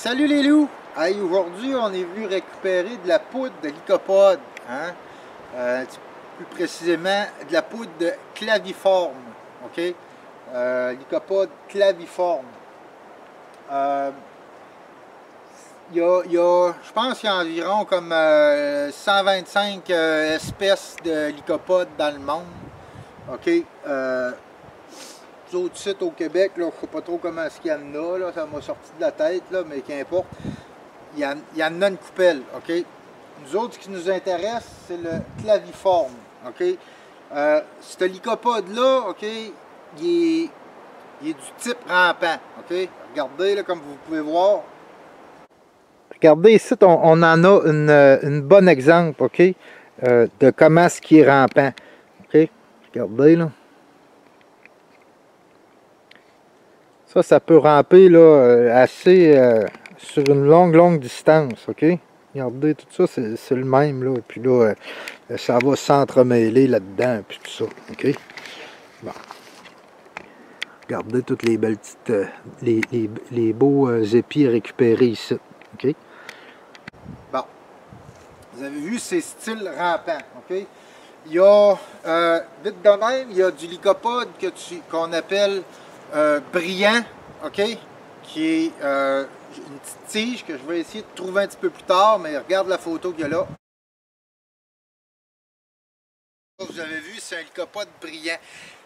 Salut les loups! Hey, aujourd'hui, on est venu récupérer de la poudre de lycopode. Hein? Plus précisément, de la poudre de claviforme. OK? Lycopode claviforme. Je pense qu'il y a environ comme 125 espèces de lycopodes dans le monde. OK? Autres sites au Québec, là, je ne sais pas trop comment est-ce qu'il y en a, là, ça m'a sorti de la tête, là, mais qu'importe. Il y en a une coupelle, OK? Nous autres, ce qui nous intéresse, c'est le claviforme, OK? Ce lycopode-là, OK, il est du type rampant, OK? Regardez, là, comme vous pouvez voir. Regardez ici, on en a une bonne exemple, OK? De comment ce qui est rampant, OK? Regardez, là. Ça peut ramper là, assez sur une longue distance, OK? Regardez, tout ça, c'est le même, là. Et puis là, ça va s'entremêler là-dedans, puis tout ça, OK? Bon. Regardez toutes les belles petites, les beaux épis récupérés ici, OK? Bon. Vous avez vu, c'est style rampant, OK? Il y a, vite de même, il y a du lycopode qu'on appelle brillant, OK, qui est une petite tige que je vais essayer de trouver un petit peu plus tard, mais regarde la photo qu'il y a là. Vous avez vu, c'est un lycopode brillant.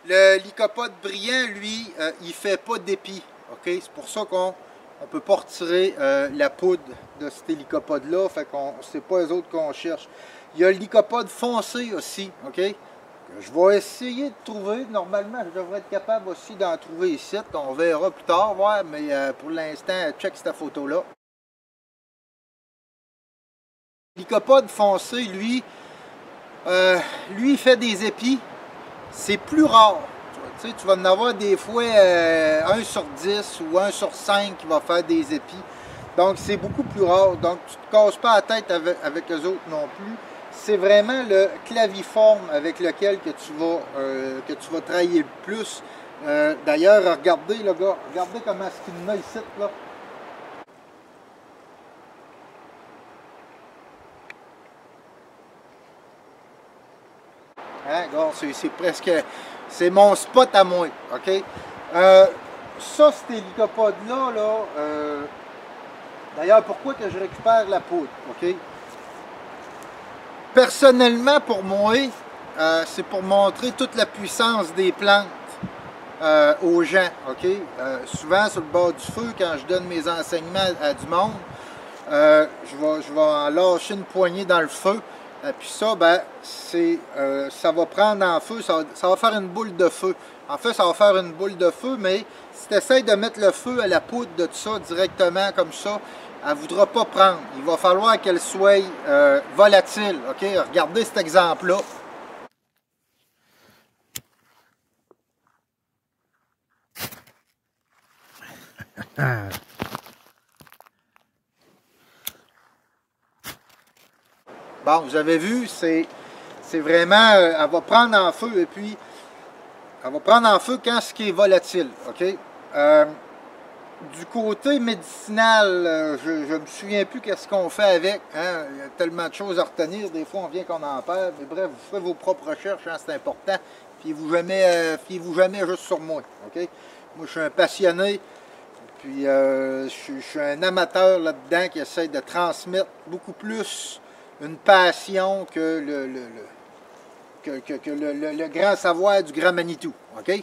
Le lycopode brillant, lui, il ne fait pas d'épi, OK? C'est pour ça qu'on ne peut pas retirer la poudre de ces lycopodes-là, fait qu'on c'est pas les autres qu'on cherche. Il y a le lycopode foncé aussi, OK? Je vais essayer de trouver. Normalement, je devrais être capable aussi d'en trouver ici. On verra plus tard, ouais, mais pour l'instant, check cette photo-là. Le lycopode foncé, lui, il fait des épis. C'est plus rare. Tu sais, tu vas en avoir des fois 1 sur 10 ou 1 sur 5 qui va faire des épis. Donc, c'est beaucoup plus rare. Donc, tu ne te casses pas la tête avec eux autres non plus. C'est vraiment le claviforme avec lequel que tu vas travailler le plus. D'ailleurs, regardez le gars, regardez comment est-ce qu'il y en a ici, là. Hein, regarde, c'est presque, c'est mon spot à moi, OK? Ça, ces lycopodes-là, d'ailleurs, pourquoi que je récupère la poudre, OK? Personnellement, pour moi, c'est pour montrer toute la puissance des plantes aux gens, OK? Souvent, sur le bord du feu, quand je donne mes enseignements à du monde, je vais en lâcher une poignée dans le feu. Puis ça, ben, ça va prendre en feu, ça va faire une boule de feu. En fait, ça va faire une boule de feu, mais si tu essaies de mettre le feu à la poudre de tout ça directement comme ça, elle ne voudra pas prendre. Il va falloir qu'elle soit volatile. OK? Regardez cet exemple-là. Bon, vous avez vu, c'est vraiment, elle va prendre en feu et puis elle va prendre en feu quand ce qui est volatile. OK? Du côté médicinal, je ne me souviens plus qu'est-ce qu'on fait avec. Hein? Il y a tellement de choses à retenir, des fois on vient qu'on en perd. Mais bref, vous ferez vos propres recherches, hein, c'est important. Fiez-vous jamais juste sur moi. Okay? Moi, je suis un passionné, puis je suis un amateur là-dedans qui essaie de transmettre beaucoup plus une passion que le grand savoir du grand Manitou. OK?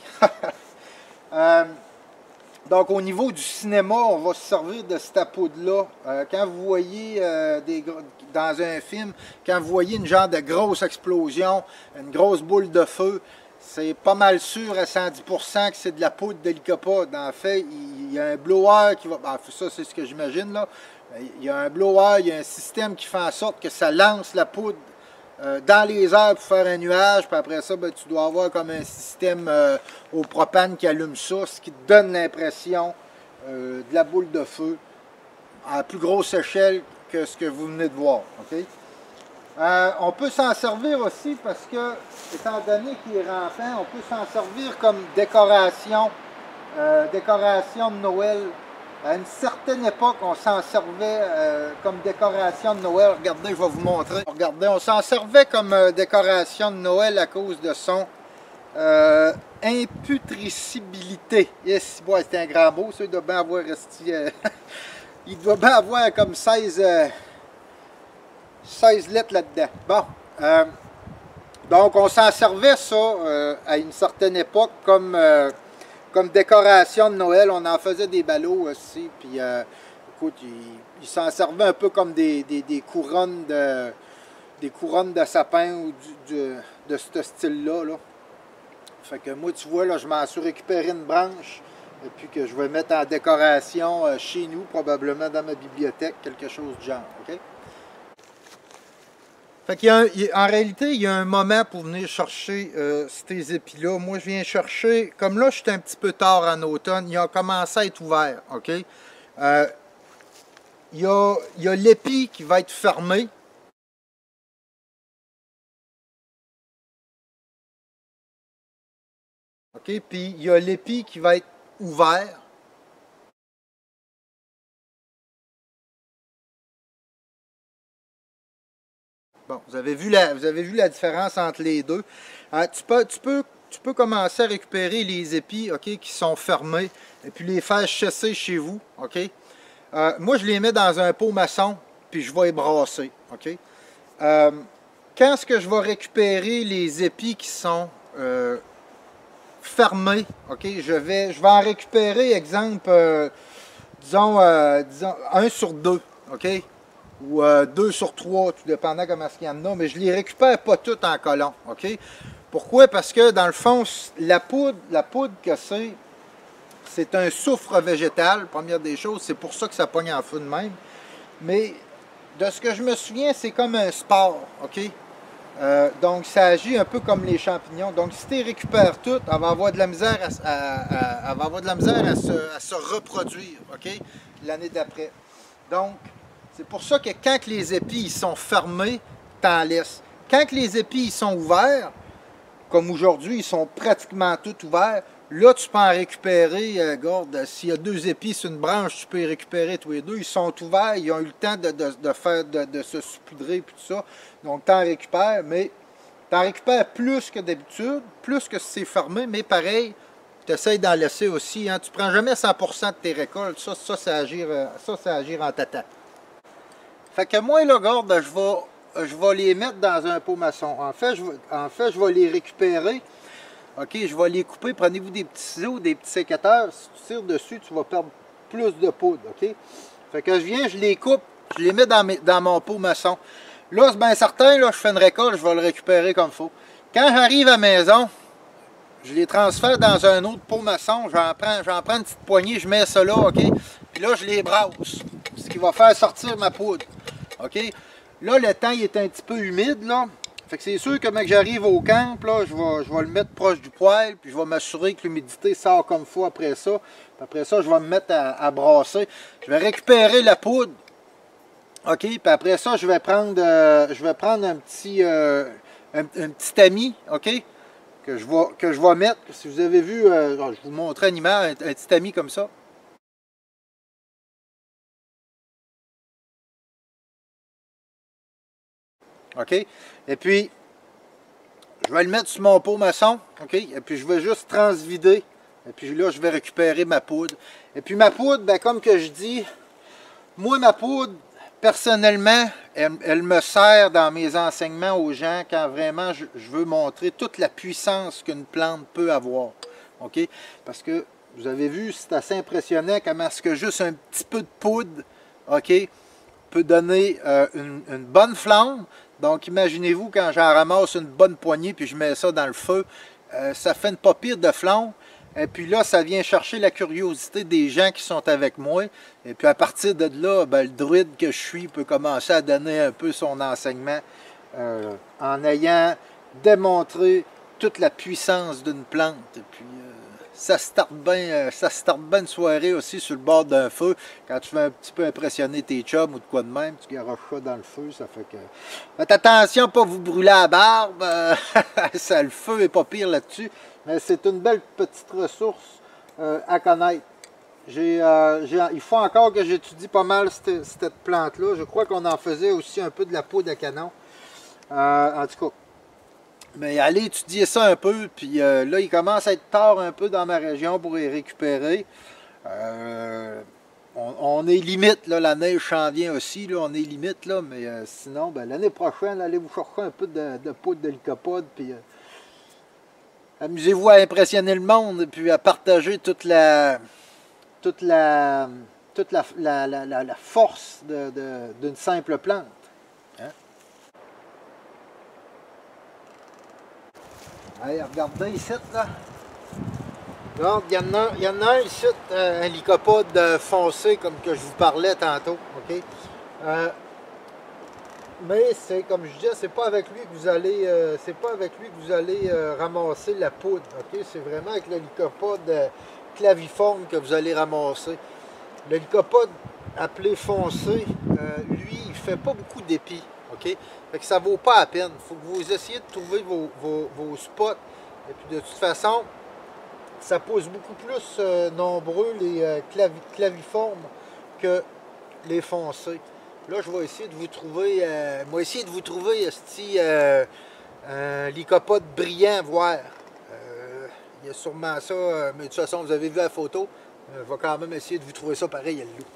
Donc, au niveau du cinéma, on va se servir de cette poudre-là. Quand vous voyez dans un film, quand vous voyez une genre de grosse explosion, une grosse boule de feu, c'est pas mal sûr à 110% que c'est de la poudre de lycopode. En fait, il y a un blower qui va... Ben, ça, c'est ce que j'imagine, là. Il y a un blower, il y a un système qui fait en sorte que ça lance la poudre dans les airs pour faire un nuage, puis après ça, ben, tu dois avoir comme un système au propane qui allume ça, ce qui te donne l'impression de la boule de feu à plus grosse échelle que ce que vous venez de voir. Okay? On peut s'en servir aussi parce que, étant donné qu'il est rampant, on peut s'en servir comme décoration, décoration de Noël. À une certaine époque, on s'en servait comme décoration de Noël. Regardez, je vais vous montrer. Regardez, on s'en servait comme décoration de Noël à cause de son imputricibilité. Yes, bon, c'est un grand mot, ça, il doit bien avoir resté... il doit bien avoir comme 16 lettres là-dedans. Bon, donc on s'en servait ça à une certaine époque comme décoration de Noël. On en faisait des ballots aussi, puis écoute, ils s'en servaient un peu comme des couronnes de sapin ou de ce style-là. Là. Fait que moi, tu vois, là, je m'en suis récupéré une branche et puis que je vais mettre en décoration chez nous, probablement dans ma bibliothèque, quelque chose du genre. OK? Fait en réalité, il y a un moment pour venir chercher ces épis-là. Moi, je viens chercher, comme là, je suis un petit peu tard en automne, il a commencé à être ouvert. OK? Il y a l'épi qui va être fermé. OK? Puis il y a l'épi qui va être ouvert. Bon, vous avez vu la différence entre les deux. Tu peux commencer à récupérer les épis, OK, qui sont fermés et puis les faire chasser chez vous. OK? Moi, je les mets dans un pot maçon puis je vais les brasser. OK? Quand est-ce que je vais récupérer les épis qui sont fermés, OK? Je vais en récupérer, exemple, disons 1 sur 2, OK? Ou 2 sur 3, tout dépendant comment il y en a, mais je ne les récupère pas toutes en colon, OK? Pourquoi? Parce que, dans le fond, la poudre que c'est un soufre végétal, première des choses, c'est pour ça que ça pogne en feu de même. Mais, de ce que je me souviens, c'est comme un sport, OK? Donc, ça agit un peu comme les champignons. Donc, si tu les récupères toutes, elle va avoir de la misère à se reproduire, OK? L'année d'après. Donc, c'est pour ça que quand les épis ils sont fermés, t'en laisses. Quand les épis ils sont ouverts, comme aujourd'hui, ils sont pratiquement tous ouverts, là, tu peux en récupérer, regarde, s'il y a 2 épis sur une branche, tu peux les récupérer tous les 2. Ils sont ouverts, ils ont eu le temps de se saupoudrer et tout ça. Donc, tu en récupères, mais tu en récupères plus que d'habitude, plus que si c'est fermé, mais pareil, tu essaies d'en laisser aussi. Hein. Tu ne prends jamais 100% de tes récoltes. Ça, c'est agir en tata. Fait que moi, là, regarde, je vais les mettre dans un pot maçon. En fait, je vais les récupérer. OK, je vais les couper. Prenez-vous des petits ciseaux, des petits sécateurs. Si tu tires dessus, tu vas perdre plus de poudre. OK? Fait que je les coupe, je les mets dans mon pot maçon. Là, c'est bien certain, là, je fais une récolte, je vais le récupérer comme il faut. Quand j'arrive à la maison, je les transfère dans un autre pot maçon. J'en prends une petite poignée, je mets ça là, OK? Puis là, je les brasse. Ce qui va faire sortir ma poudre. OK? Là, le temps il est un petit peu humide, là. Fait que c'est sûr que quand j'arrive au camp, là, je vais le mettre proche du poêle, puis je vais m'assurer que l'humidité sort comme il faut après ça. Puis après ça, je vais me mettre à brasser. Je vais récupérer la poudre. OK? Puis après ça, je vais prendre un petit tamis, OK? Que je vais mettre. Si vous avez vu, je vous montrer une image, un petit tamis comme ça. OK? Et puis, je vais le mettre sur mon pot maçon. OK? Et puis, je vais juste transvider. Et puis là, je vais récupérer ma poudre. Et puis, ma poudre, ben, comme que je dis, moi, ma poudre, personnellement, elle me sert dans mes enseignements aux gens quand vraiment je veux montrer toute la puissance qu'une plante peut avoir. OK? Parce que, vous avez vu, c'est assez impressionnant comment est-ce que juste un petit peu de poudre, OK, peut donner une bonne flamme. Donc, imaginez-vous quand j'en ramasse une bonne poignée puis je mets ça dans le feu, ça fait une pas pire de flamme. Et puis là, ça vient chercher la curiosité des gens qui sont avec moi. Et puis à partir de là, ben, le druide que je suis peut commencer à donner un peu son enseignement en ayant démontré toute la puissance d'une plante. Et puis ça starte bien une soirée aussi sur le bord d'un feu. Quand tu veux un petit peu impressionner tes chums ou de quoi de même, tu garoches ça dans le feu. Ça fait que... Faites attention à ne pas vous brûler la barbe. Ça, le feu n'est pas pire là-dessus. Mais c'est une belle petite ressource à connaître. il faut encore que j'étudie pas mal cette plante-là. Je crois qu'on en faisait aussi un peu de la poudre à canon. En tout cas, mais allez étudier ça un peu. Puis là, il commence à être tard un peu dans ma région pour les récupérer. On est limite, là, la neige s'en vient aussi, là, on est limite, là, mais sinon, ben, l'année prochaine, allez vous chercher un peu de poudre de lycopode, puis amusez-vous à impressionner le monde, puis à partager toute la, la force d'une simple plante. Hein? Allez, regardez ici, là. Donc, il y en a un ici, un lycopode foncé, comme que je vous parlais tantôt. OK? Mais c'est comme je disais, c'est pas avec lui que vous allez, ramasser la poudre. OK? C'est vraiment avec le lycopode claviforme que vous allez ramasser. Le lycopode appelé foncé, lui, il fait pas beaucoup d'épis. OK? Fait que ça vaut pas la peine. Il faut que vous essayiez de trouver vos spots. Et puis de toute façon, ça pousse beaucoup plus nombreux les claviformes que les foncés. Là, je vais essayer de vous trouver, un lycopode brillant, voir. Il y a sûrement ça, mais de toute façon, vous avez vu la photo. Je vais quand même essayer de vous trouver ça pareil à le loup,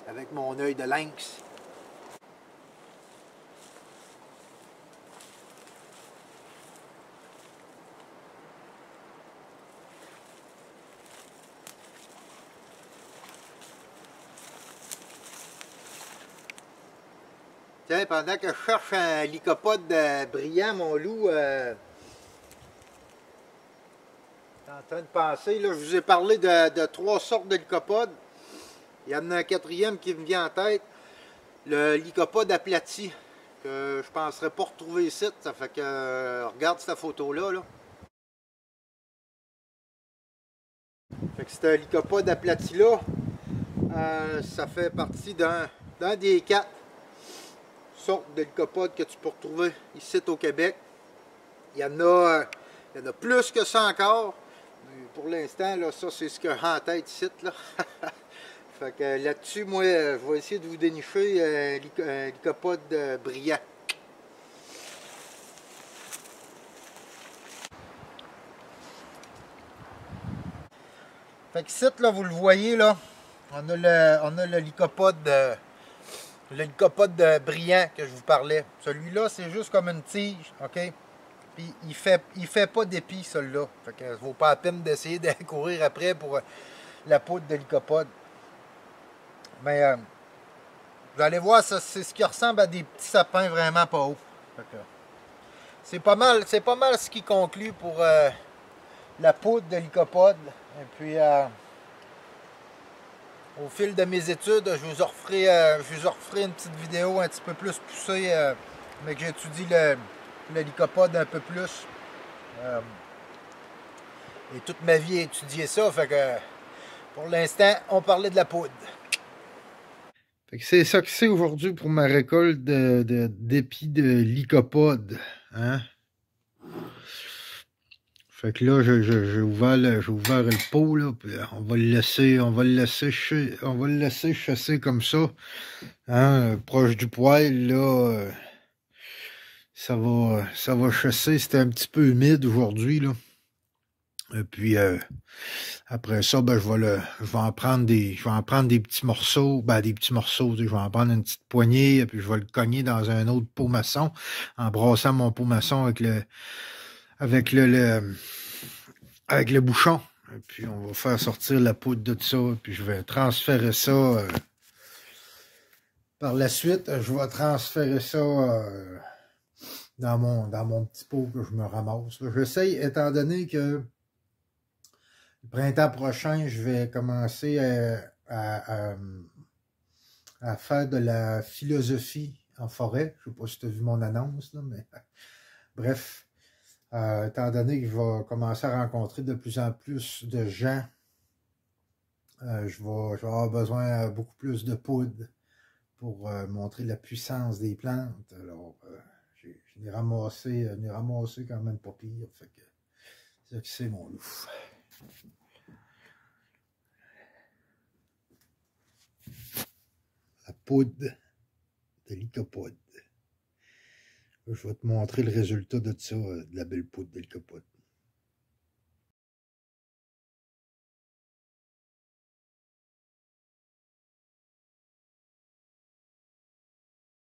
avec mon œil de lynx. Tiens, pendant que je cherche un lycopode brillant, mon loup, en train de penser, là, je vous ai parlé de 3 sortes de lycopodes. Il y en a un quatrième qui me vient en tête, le lycopode aplati, que je ne penserais pas retrouver ici. Ça fait que, regarde cette photo-là. Là. Fait que ce lycopode aplati-là, ça fait partie d'un des 4 sortes de lycopodes que tu peux retrouver ici au Québec. Il y en a plus que ça encore. Pour l'instant, là, ça c'est ce que j'ai en tête ici. Là. Fait que là-dessus, moi, je vais essayer de vous dénicher un lycopode brillant. Fait que ici, là, vous le voyez, là, on a le lycopode brillant que je vous parlais. Celui-là, c'est juste comme une tige, OK? Puis il fait pas d'épis, celui-là. Fait que ça vaut pas la peine d'essayer de courir après pour la poudre de lycopode. Mais vous allez voir, c'est ce qui ressemble à des petits sapins vraiment pas hauts. C'est pas mal ce qui conclut pour la poudre de lycopode. Et puis au fil de mes études, je vous referai une petite vidéo un petit peu plus poussée, mais que j'étudie le lycopode un peu plus. Et toute ma vie à étudier ça, fait que pour l'instant, on parlait de la poudre. Fait que c'est ça que c'est aujourd'hui pour ma récolte d'épis de lycopode. Hein? Fait que là, j'ai ouvert le pot, là, puis on va le laisser chasser comme ça, hein, proche du poêle, là, ça va chasser. C'était un petit peu humide aujourd'hui, là. Et puis après ça, ben, je vais en prendre des petits morceaux, je vais en prendre une petite poignée, et puis je vais le cogner dans un autre pot maçon, en brassant mon pot maçon avec le bouchon. Et puis on va faire sortir la poudre de ça, et puis je vais transférer ça par la suite, je vais transférer ça dans mon petit pot que je me ramasse. J'essaye, étant donné que le printemps prochain, je vais commencer à faire de la philosophie en forêt. Je ne sais pas si tu as vu mon annonce, là, mais bref. Étant donné que je vais commencer à rencontrer de plus en plus de gens, je vais avoir besoin de beaucoup plus de poudre pour montrer la puissance des plantes. Alors, je n'ai ramassé quand même pas pire. Fait que c'est ça que c'est, mon loup. poudre de lycopode. Je vais te montrer le résultat de ça, de la belle poudre de lycopode.